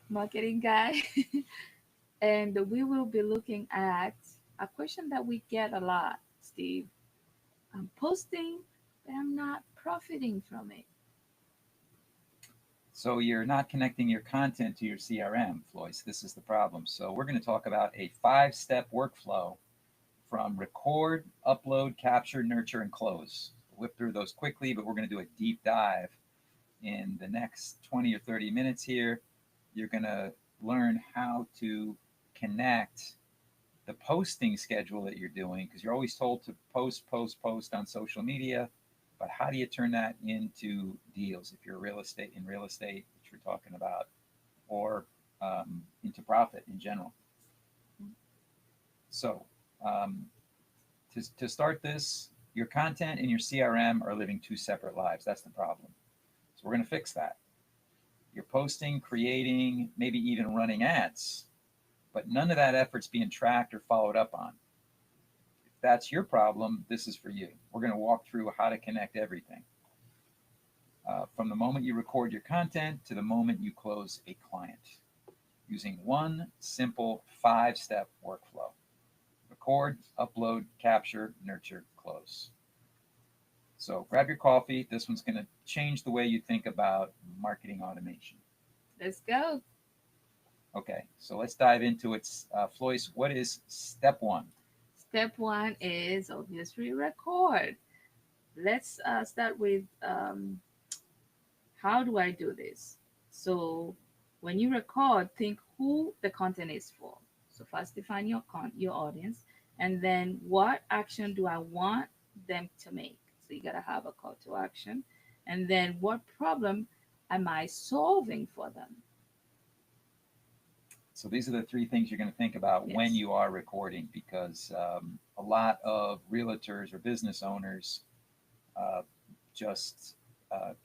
marketing guy, and we will be looking at a question that we get a lot, Steve. I'm posting, but I'm not profiting from it. So you're not connecting your content to your CRM, Floyce. This is the problem. So we're going to talk about a 5-step workflow from record, upload, capture, nurture, and close. We'll whip through those quickly, but we're going to do a deep dive in the next 20 or 30 minutes here. You're going to learn how to connect the posting schedule that you're doing, because you're always told to post, post, post on social media. But how do you turn that into deals if you're real estate, which we're talking about, or into profit in general? So um, to start this, your content and your CRM are living two separate lives. That's the problem. So we're going to fix that. You're posting, creating, maybe even running ads, but none of that effort's being tracked or followed up on. If that's your problem, this is for you. We're going to walk through how to connect everything. From the moment you record your content to the moment you close a client, using one simple 5-step workflow. Record, upload, capture, nurture, close. So grab your coffee. This one's going to change the way you think about marketing automation. Let's go. Okay, so let's dive into it. Floyce, what is step one? Step one is obviously record. Let's start with how do I do this? So when you record, think who the content is for. So first define your audience, and then what action do I want them to make? So you gotta have a call to action, and then what problem am I solving for them? So these are the three things you're going to think about when Yes. you are recording, because a lot of realtors or business owners uh, just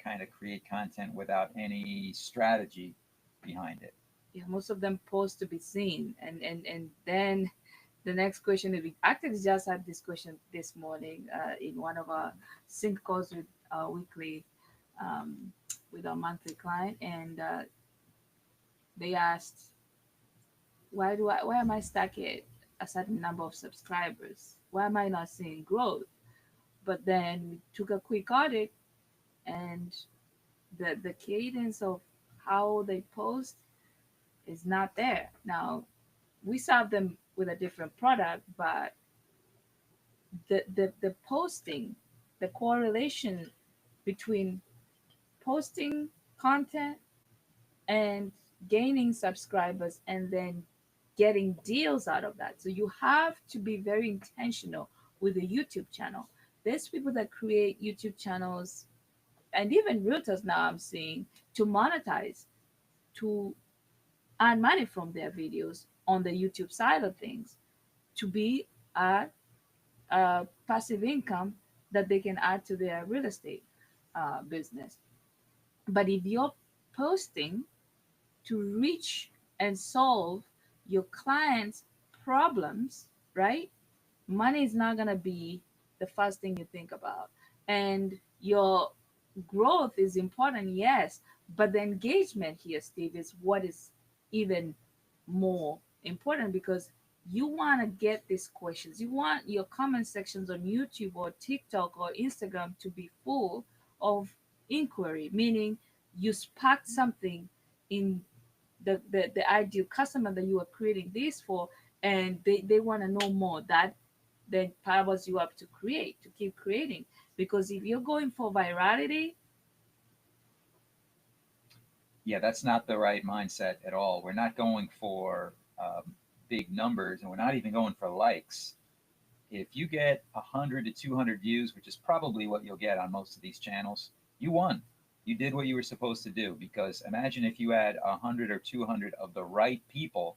kind of create content without any strategy behind it. Yeah, most of them post to be seen, and then the next question is, we actually just had this question this morning in one of our sync calls with our weekly um, with our monthly client, and they asked, why am I stuck at a certain number of subscribers? Why am I not seeing growth? But then we took a quick audit, and the cadence of how they post is not there. Now we serve them with a different product, but the posting, the correlation between posting content and gaining subscribers and then getting deals out of that. So you have to be very intentional with a YouTube channel. There's people that create YouTube channels, and even realtors now I'm seeing, to monetize, to earn money from their videos on the YouTube side of things, to be a passive income that they can add to their real estate business. But if you're posting to reach and solve your clients' problems, right? Money is not going to be the first thing you think about. And your growth is important, yes, but the engagement here, Steve, is what is even more important, because you want to get these questions. You want your comment sections on YouTube or TikTok or Instagram to be full of inquiry, meaning you sparked something in the ideal customer that you are creating this for, and they want to know more. That then powers you up to create, to keep creating. Because if you're going for virality, Yeah, that's not the right mindset at all. We're not going for big numbers, and we're not even going for likes. If you get 100 to 200 views, which is probably what you'll get on most of these channels, you won. You did what you were supposed to do. Because imagine if you had 100 or 200 of the right people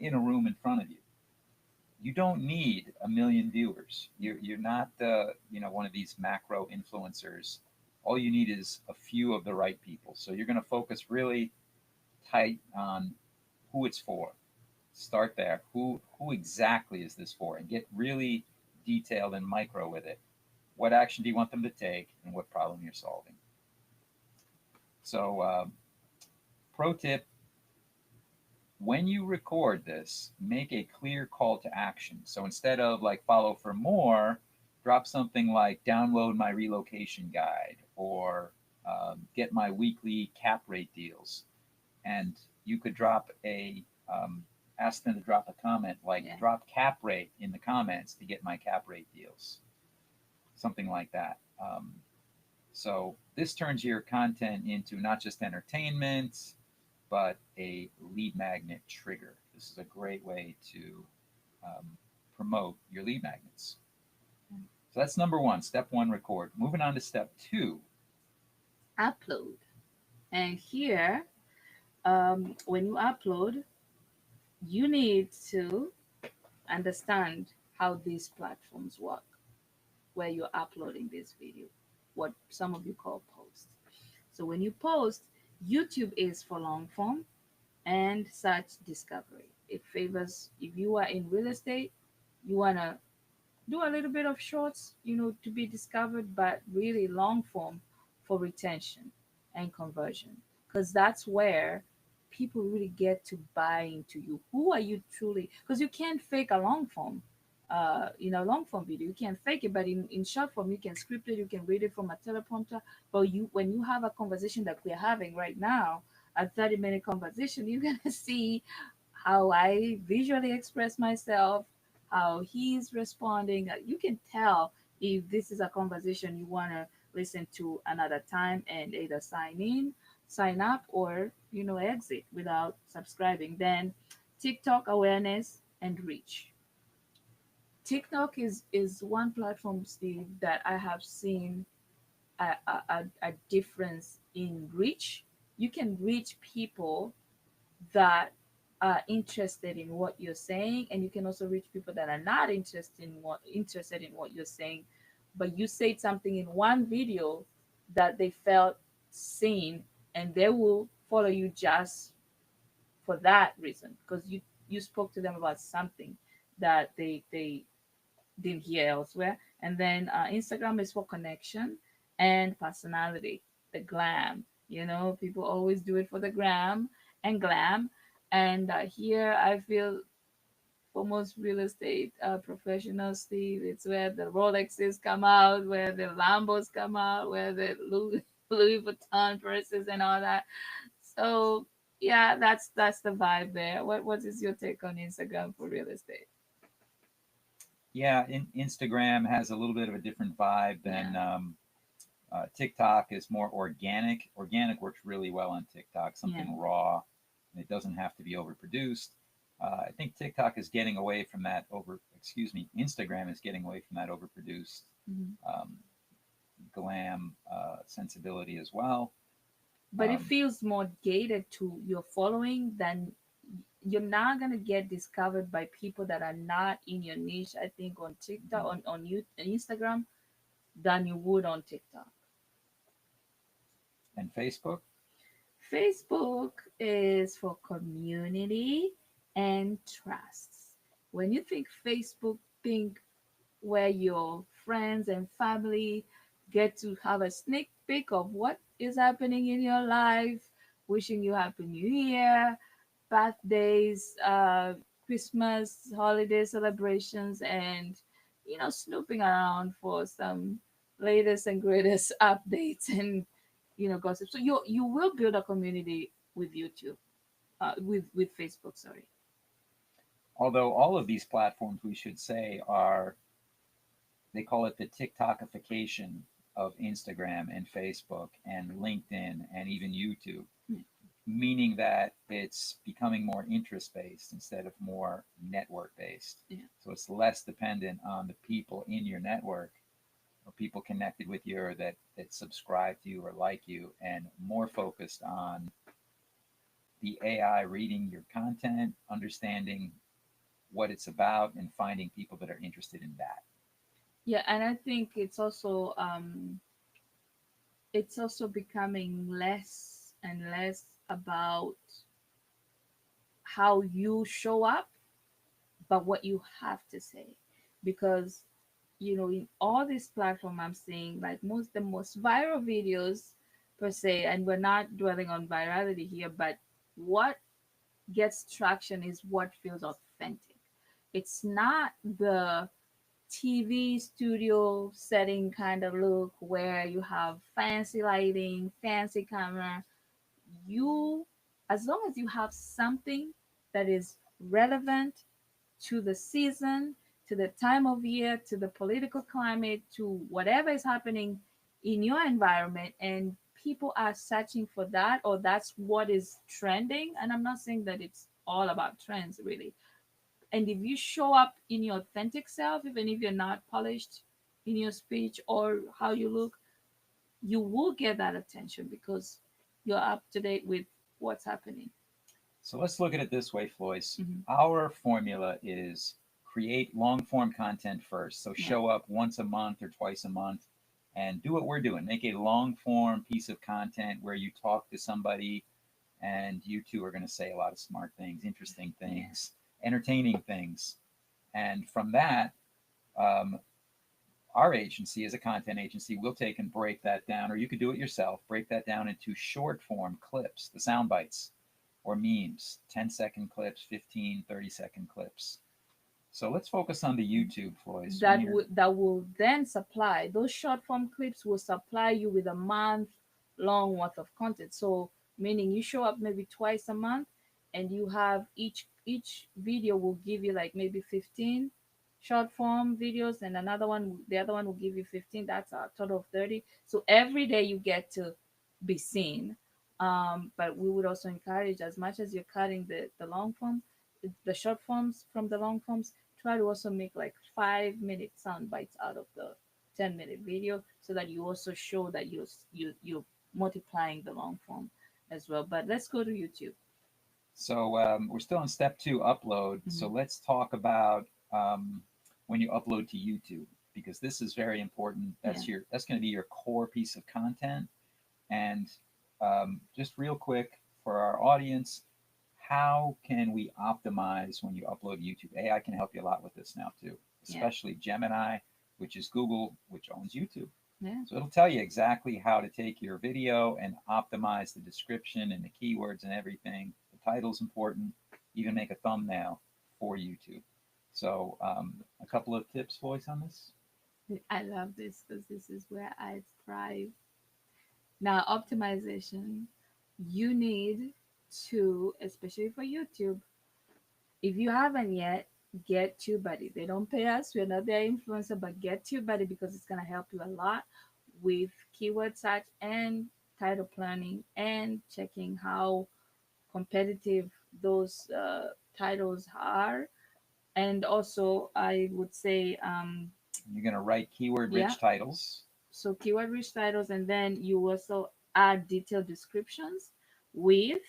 in a room in front of you. You don't need a million viewers. You're not one of these macro influencers. All you need is a few of the right people. So you're going to focus really tight on who it's for. Start there. Who exactly is this for? And get really detailed and micro with it. What action do you want them to take, and what problem you're solving? So Pro tip: when you record this, make a clear call to action. So instead of like follow for more, drop something like download my relocation guide or get my weekly cap rate deals. And you could drop ask them to drop a comment like Yeah. drop cap rate in the comments to get my cap rate deals, something like that. So this turns your content into not just entertainment, but a lead magnet trigger. This is a great way to um, promote your lead magnets. So that's number one, step one, record. Moving on to step two. Upload. And here, when you upload, you need to understand how these platforms work, where you're uploading this video, what some of you call post. So when you post, YouTube is for long form and search discovery. It favors, if you are in real estate, you want to do a little bit of shorts, to be discovered, but really long form for retention and conversion. Because that's where people really get to buy into you. Who are you truly? Because you can't fake a long form. Long form video, you can't fake it, but in short form, you can script it, you can read it from a teleprompter. But when you have a conversation that we're having right now, a 30-minute conversation, you're gonna see how I visually express myself, how he's responding. You can tell if this is a conversation you want to listen to another time and either sign in, sign up, or exit without subscribing. Then TikTok awareness and reach. TikTok is one platform, Steve, that I have seen a difference in reach. You can reach people that are interested in what you're saying, and you can also reach people that are not interested in what you're saying, but you said something in one video that they felt seen, and they will follow you just for that reason, because you spoke to them about something that they didn't hear elsewhere. And then Instagram is for connection and personality, the glam. People always do it for the gram and glam. And here I feel for most real estate professionals, Steve, it's where the Rolexes come out, where the Lambos come out, where the Louis Vuitton purses and all that. So yeah, that's the vibe there. What is your take on Instagram for real estate? Yeah, Instagram has a little bit of a different vibe than Yeah. TikTok is more organic. Organic works really well on TikTok, Yeah. something raw, and it doesn't have to be overproduced. I think TikTok is getting away from that Instagram is getting away from that overproduced Mhm. um, glam sensibility as well. But it Um, feels more gated to your following than you're not gonna get discovered by people that are not in your niche. I think on TikTok, on you Instagram, than you would on TikTok. and Facebook. Facebook is for community and trust. When you think Facebook, think where your friends and family get to have a sneak peek of what is happening in your life, wishing you happy new year, birthdays, Christmas, holiday celebrations, and snooping around for some latest and greatest updates and gossip. So you will build a community with YouTube, with Facebook. Sorry. Although all of these platforms, we should say, are they call it the TikTokification of Instagram and Facebook and LinkedIn and even YouTube, Yeah. meaning that it's becoming more interest based instead of more network based. Yeah. So it's less dependent on the people in your network or people connected with you or that subscribe to you or like you, and more focused on the AI reading your content, understanding what it's about, and finding people that are interested in that. Yeah, and I think it's also becoming less and less about how you show up, but what you have to say. Because in all these platforms I'm seeing, like the most viral videos per se, and we're not dwelling on virality here, but what gets traction is what feels authentic. It's not the TV studio setting kind of look where you have fancy lighting, fancy camera. You, as long as you have something that is relevant to the season, to the time of year, to the political climate, to whatever is happening in your environment, and people are searching for that, or that's what is trending. And I'm not saying that it's all about trends, really. And if you show up in your authentic self, even if you're not polished in your speech or how you look, you will get that attention because you're up to date with what's happening. So let's look at it this way, Floyce. Hmm. Our formula is create long form content first. So Yeah. show up once a month or twice a month and do what we're doing. Make a long form piece of content where you talk to somebody and you two are going to say a lot of smart things, interesting things, entertaining things. And from that, um, our agency, as a content agency, will take and break that down, or you could do it yourself, break that down into short form clips, the sound bites, or memes, 10-second clips, 15, 30-second clips. So let's focus on the YouTube, Floyce. That will then supply those short form clips will supply you with a month long worth of content. So meaning you show up maybe twice a month, and you have each video will give you like maybe 15 short form videos, and the other one will give you 15. That's a total of 30. So every day you get to be seen. But we would also encourage, as much as you're cutting the long form, the short forms from the long forms, try to also make like 5 minute sound bites out of the 10-minute video, so that you also show that you're multiplying the long form as well. But let's go to YouTube. So we're still on step 2, upload. So Mhm. let's talk about when you upload to YouTube, because this is very important. Yeah. That's going to be your core piece of content. And just real quick for our audience, how can we optimize when you upload to YouTube? AI can help you a lot with this now too, Yeah. especially Gemini, which is Google, which owns YouTube. Yeah. So it'll tell you exactly how to take your video and optimize the description and the keywords and everything. The title's important. Even make a thumbnail for YouTube. So a couple of tips, Voice, on this. I love this because this is where I thrive. Now, optimization, you need to, especially for YouTube, if you haven't yet, get TubeBuddy. They don't pay us, we're not their influencer, but get TubeBuddy because it's going to help you a lot with keyword search and title planning and checking how competitive those titles are. And also, I would say, You're going to write keyword yeah, rich titles. so keyword rich titles, and then you also add detailed descriptions with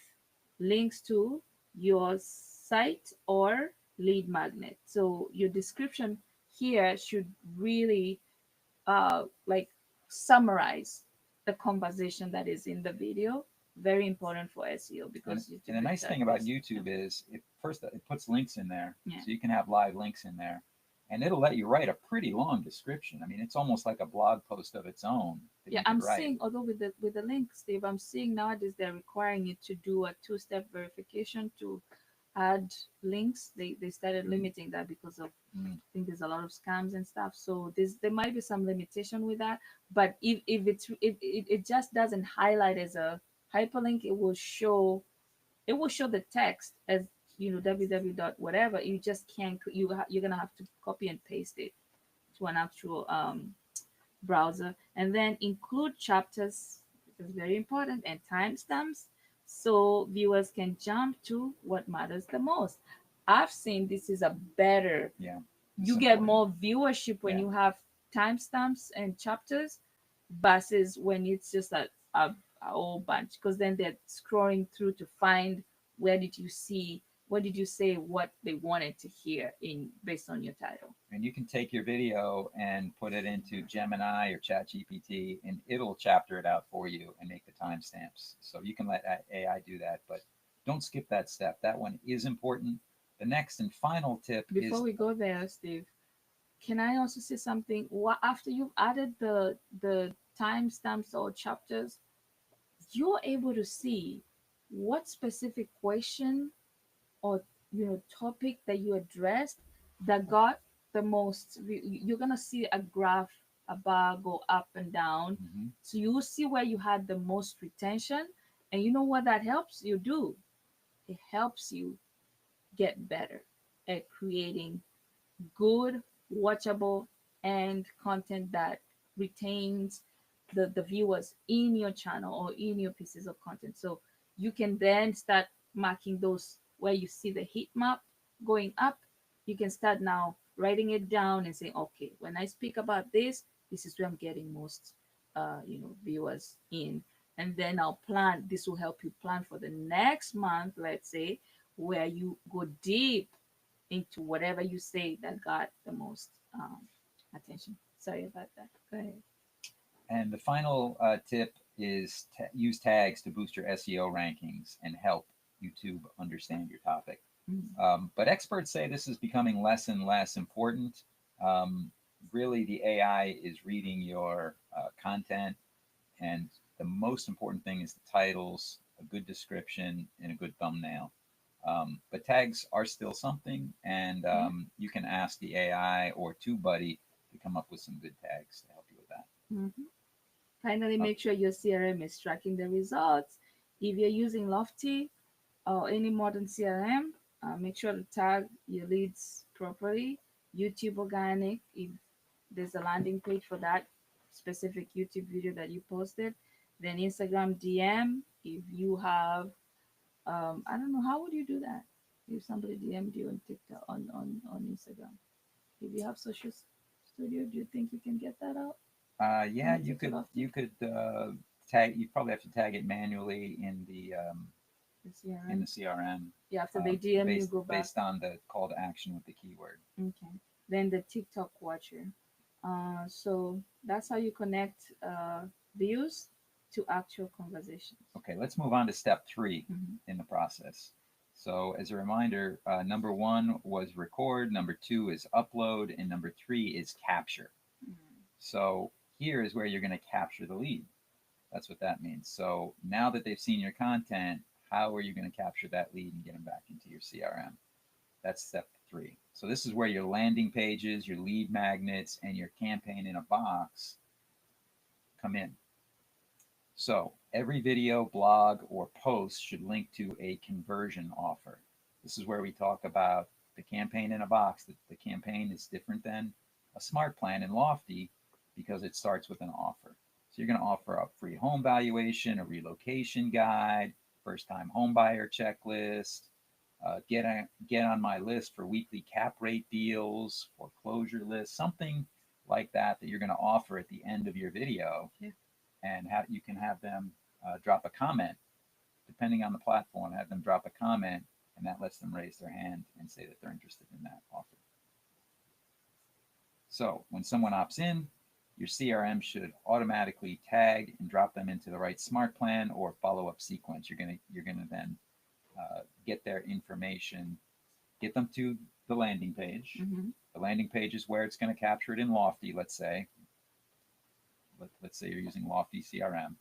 links to your site or lead magnet. So your description here should really like summarize the conversation that is in the video. Very important for SEO And, because and the YouTube is nice that thing about place. YouTube is it puts links in there, Yeah. so you can have live links in there, and it'll let you write a pretty long description. I mean, it's almost like a blog post of its own that Yeah, you I'm could write. seeing, although with the link, Steve, I'm seeing nowadays they're requiring you to do a two-step verification to add links. They started Mm. limiting that because of, Mm. I think there's a lot of scams and stuff. So there might be some limitation with that. But if it just doesn't highlight as a hyperlink, it will show the text as, www dot whatever. You just can't, you're gonna have to copy and paste it to an actual browser, and then include chapters. This is very important, and timestamps, so viewers can jump to what matters the most. I've seen this is a better, Yeah, you it's get important. more viewership when Yeah. you have timestamps and chapters versus when it's just a whole bunch, because then they're scrolling through to find where did you see, what did you say, what they wanted to hear in based on your title. And you can take your video and put it into Gemini or ChatGPT, and it'll chapter it out for you and make the timestamps. So you can let AI do that, but don't skip that step. That one is important. The next and final tip Before is we go there, Steve, can I also say something? What, after you've added the timestamps or chapters, you're able to see what specific question or topic that you addressed that got the most you're gonna see a graph, a bar go up and down. Hmm. So you will see where you had the most retention, and you know what that helps you do. It helps you get better at creating good, watchable, and content that retains the viewers in your channel or in your pieces of content. So you can then start marking those where you see the heat map going up. You can start now writing it down and saying, okay, when I speak about this, this is where I'm getting most, viewers in. And then I'll plan. This will help you plan for the next month, let's say, where you go deep into whatever you say that got the most attention. Sorry about that. Go ahead. And the final tip is use tags to boost your SEO rankings and help YouTube understand your topic. Mhm. But experts say this is becoming less and less important. Um, Really, the AI is reading your content, and the most important thing is the titles, a good description, and a good thumbnail. But tags are still something, and Yeah. you can ask the AI or TubeBuddy to come up with some good tags to help you with that. Mhm. Finally, Uh, make sure your CRM is tracking the results. If you're using Lofty or any modern CRM, make sure to tag your leads properly. YouTube Organic, if there's a landing page for that specific YouTube video that you posted. Then Instagram DM, if you have, I don't know, how would you do that? If somebody DM'd you on TikTok, on Instagram. If you have social studio, do you think you can get that out? Can yeah, you take it off you could tag. You probably have to tag it manually the in CRM? the CRM, Yeah, after they DM you, based go back. based on the call to action with the keyword. Okay. Then the TikTok watcher. So that's how you connect views to actual conversations. Okay, let's move on to step 3 Mhm. in the process. So, as a reminder, number 1 was record, number 2 is upload, and number 3 is capture. Mhm. So, here is where you're going to capture the lead. That's what that means. So, now that they've seen your content, how are you going to capture that lead and get them back into your CRM? That's step 3. So, this is where your landing pages, your lead magnets, and your campaign in a box come in. So every video, blog, or post should link to a conversion offer. This is where we talk about the campaign in a box. The campaign is different than a smart plan in Lofty because it starts with an offer. So you're going to offer a free home valuation, a relocation guide, first time home buyer checklist, get on my list for weekly cap rate deals, foreclosure list, something like that that you're going to offer at the end of your video, Yeah. and you can have them drop a comment, depending on the platform, have them drop a comment, and that lets them raise their hand and say that they're interested in that offer. So when someone opts in, your CRM should automatically tag and drop them into the right smart plan or follow-up sequence. You're gonna then get their information, get them to the landing page. Mm-hmm. The landing page is where it's going to capture it in Lofty. Let's say you're using Lofty CRM.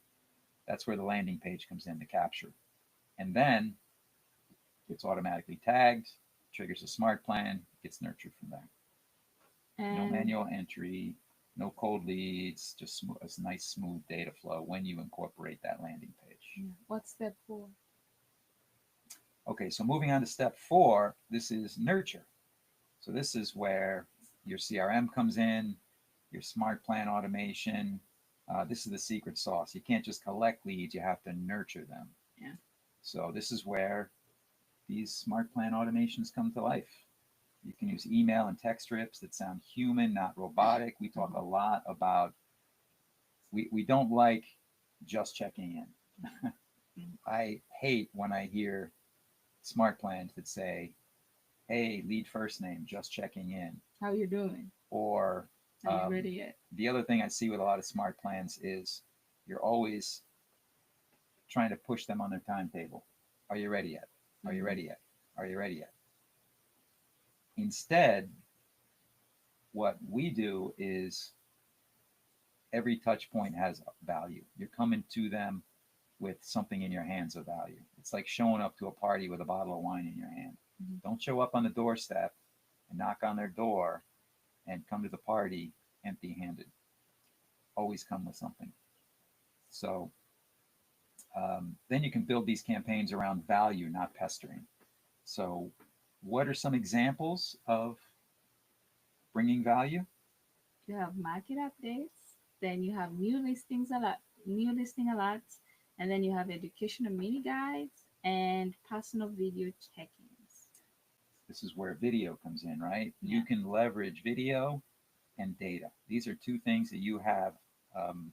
That's where the landing page comes in to capture. And then it's automatically tagged, triggers a smart plan, gets nurtured from there. No And manual entry, no cold leads, just a nice smooth data flow when you incorporate that landing page. yeah, what's step 4? Okay, so moving on to step 4, this is nurture. So this is where your CRM comes in, your smart plan automation. This is the secret sauce. You can't just collect leads, you have to nurture them. Yeah. So this is where these smart plan automations come to life. You can use email and text strips that sound human, not robotic. We talk a lot about, we don't like just checking in. I hate when I hear smart plans that say, hey, lead first name, just checking in. How you doing? Or Are you ready yet? the other thing I see with a lot of smart plans is you're always trying to push them on their timetable. Are you ready yet? Are you ready yet? Are you ready yet? Instead, what we do is every touch point has value. You're coming to them with something in your hands of value. It's like showing up to a party with a bottle of wine in your hand. Mhm. Don't show up on the doorstep and knock on their door and come to the party empty handed. Always come with something. So then you can build these campaigns around value, not pestering. So, what are some examples of bringing value? You have market updates, then you have new listing alerts, and then you have educational mini guides and personal video check-ins. This is where video comes in, right? Yeah. You can leverage video and data. These are two things that you have um,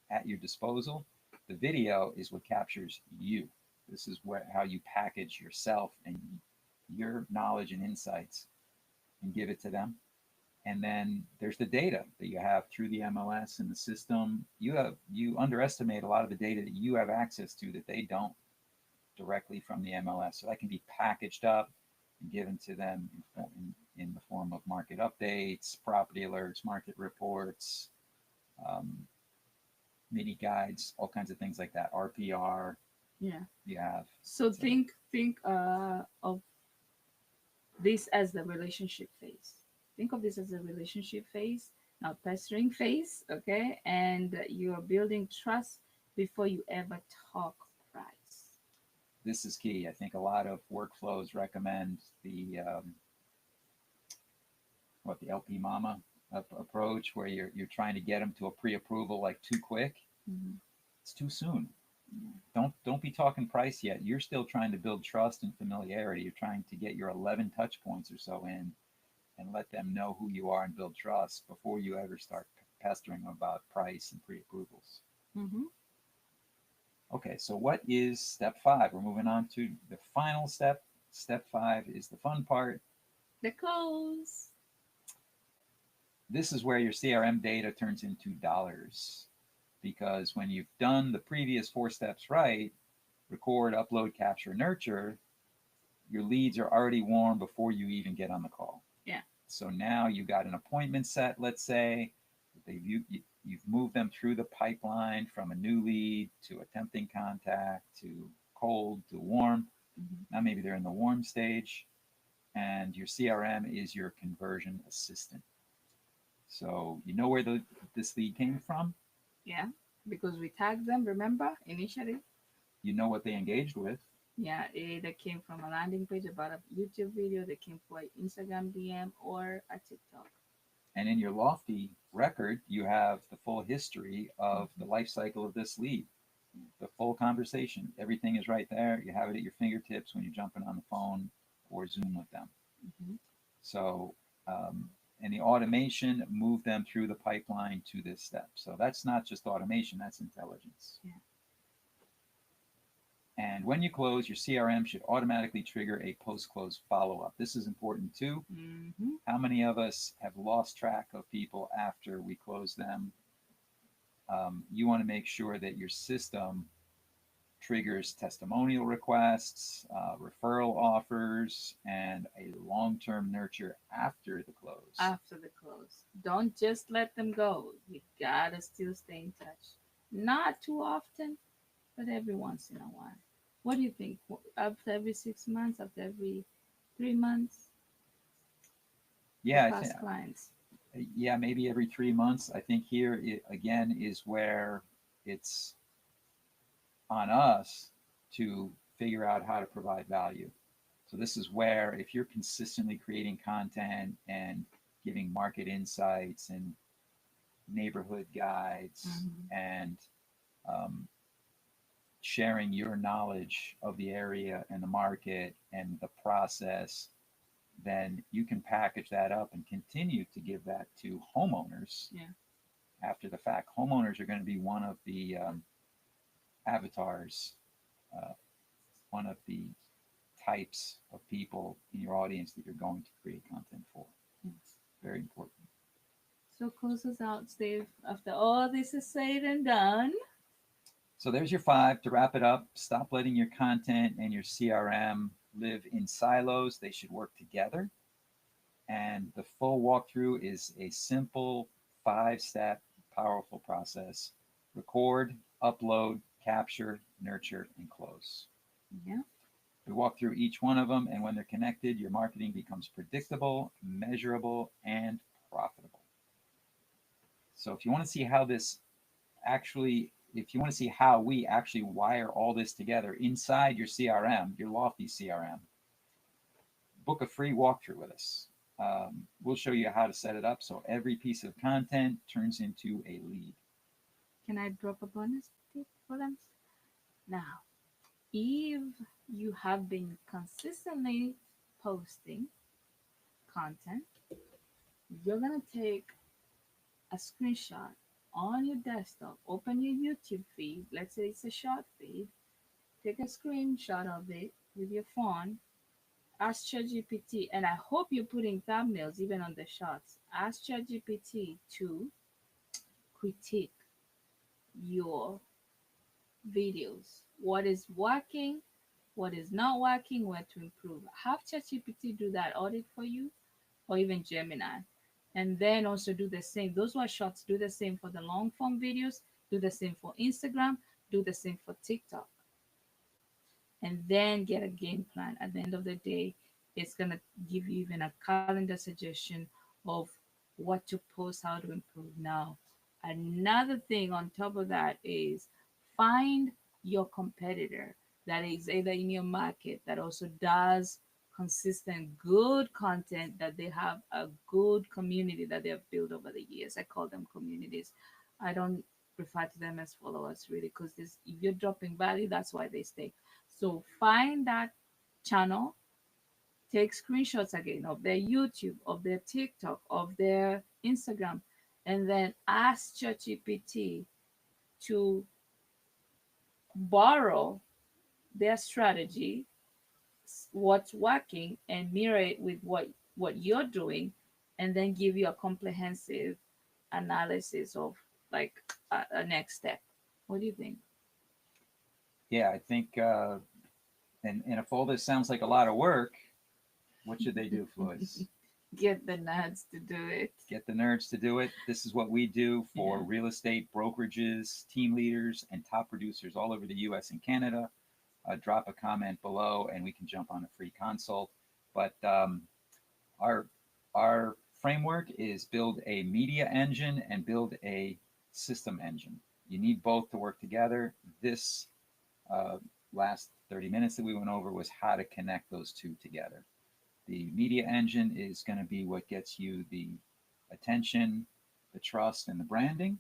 at your disposal. The video is what captures you. This is how you package yourself and your knowledge and insights and give it to them. And then there's the data that you have through the MLS and the system. You underestimate a lot of the data that you have access to that they don't directly from the MLS. So that can be packaged up and given to them in the form of market updates, property alerts, market reports, um, mini guides, all kinds of things like that. RPR, Yeah. you have. So think of this as the relationship phase. Think of this as a relationship phase, not pestering phase, okay? And you are building trust before you ever talk price. This is key. I think a lot of workflows recommend the LP Mama approach, where you're trying to get them to a pre-approval like too quick. Mm-hmm. It's too soon. Yeah. Don't be talking price yet. You're still trying to build trust and familiarity. You're trying to get your 11 touch points or so in and let them know who you are and build trust before you ever start pestering them about price and pre-approvals. Mm-hmm. Okay, so what is step 5? We're moving on to the final step. Step 5 is the fun part. The close. This is where your CRM data turns into dollars, because when you've done the previous 4 steps right, record, upload, capture, nurture, your leads are already warm before you even get on the call. Yeah. So now you got an appointment set, let's say. You've moved them through the pipeline from a new lead to attempting contact to cold to warm. Mm-hmm. Now maybe they're in the warm stage, and your CRM is your conversion assistant. So you know where this lead came from. Yeah, because we tagged them, remember, initially? You know what they engaged with. Yeah, that came from a landing page about a YouTube video, that came from an Instagram DM or a TikTok. And in your Lofty record, you have the full history of the life cycle of this lead, the full conversation. Everything is right there. You have it at your fingertips when you're jumping on the phone or Zoom with them. Mm-hmm. So, and the automation moved them through the pipeline to this step. So that's not just automation, that's intelligence. Yeah. And when you close, your CRM should automatically trigger a post-close follow-up. This is important too. Mm-hmm. How many of us have lost track of people after we close them? You want to make sure that your system triggers testimonial requests, referral offers, and a long-term nurture after the close. After the close. Don't just let them go. You gotta still stay in touch. Not too often, but every once in a while. What do you think? After every 6 months, after every 3 months? Yeah, Past clients. Yeah, maybe every 3 months. I think here again is where it's on us to figure out how to provide value. So this is where if you're consistently creating content and giving market insights and neighborhood guides Mm-hmm. and sharing your knowledge of the area and the market and the process, then you can package that up and continue to give that to homeowners. Yeah. After the fact, homeowners are going to be one of the avatars, one of the types of people in your audience that you're going to create content for. Yes. Very important. So close us out, Steve. After all this is said and done. So there's your 5. To wrap it up, stop letting your content and your CRM live in silos. They should work together. And the full walkthrough is a simple 5-step, powerful process. Record, upload, capture, nurture, and close. Yeah. We walk through each one of them, and when they're connected, your marketing becomes predictable, measurable, and profitable. So if you want to see how this actually, if you want to see how we actually wire all this together inside your CRM, your Lofty CRM, book a free walkthrough with us. We'll show you how to set it up so every piece of content turns into a lead. Can I drop a bonus tip for them? Now, if you have been consistently posting content, you're gonna take a screenshot on your desktop, open your YouTube feed, let's say it's a short feed, take a screenshot of it with your phone, ask ChatGPT, and I hope you're putting thumbnails even on the shots. Ask ChatGPT to critique your videos. What is working, what is not working, where to improve. Have ChatGPT do that audit for you, or even Gemini. And then also do the same. Those who are shorts, do the same for the long form videos, do the same for Instagram, do the same for TikTok. And then get a game plan. At the end of the day, it's going to give you even a calendar suggestion of what to post, how to improve. Now, another thing on top of that is find your competitor that is either in your market that also does consistent good content, that they have a good community that they have built over the years. I call them communities. I don't refer to them as followers really, because this, if you're dropping value, that's why they stay. So find that channel, take screenshots again of their YouTube, of their TikTok, of their Instagram, and then ask ChatGPT to borrow their strategy, what's working, and mirror it with what you're doing, and then give you a comprehensive analysis of like a next step. What do you think? Yeah, I think, and if all this sounds like a lot of work, what should they do, Floyce? Get the nuts to do it. Get the nerds to do it. This is what we do for Yeah. real estate brokerages, team leaders, and top producers all over the US and Canada. Drop a comment below and we can jump on a free consult. But our our framework is build a media engine and build a system engine. You need both to work together. This uh, last 30 minutes that we went over was how to connect those two together. The media engine is going to be what gets you the attention, the trust, and the branding,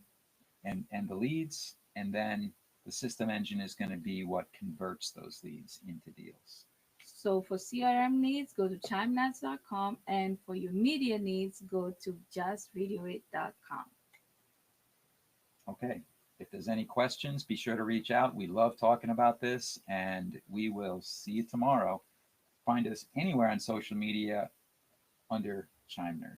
and the leads. And then the system engine is going to be what converts those leads into deals. So for CRM needs, go to chimenuts.com, and for your media needs, go to justvideoit.com. Okay. If there's any questions, be sure to reach out. We love talking about this, and we will see you tomorrow. Find us anywhere on social media under Chime Nerds.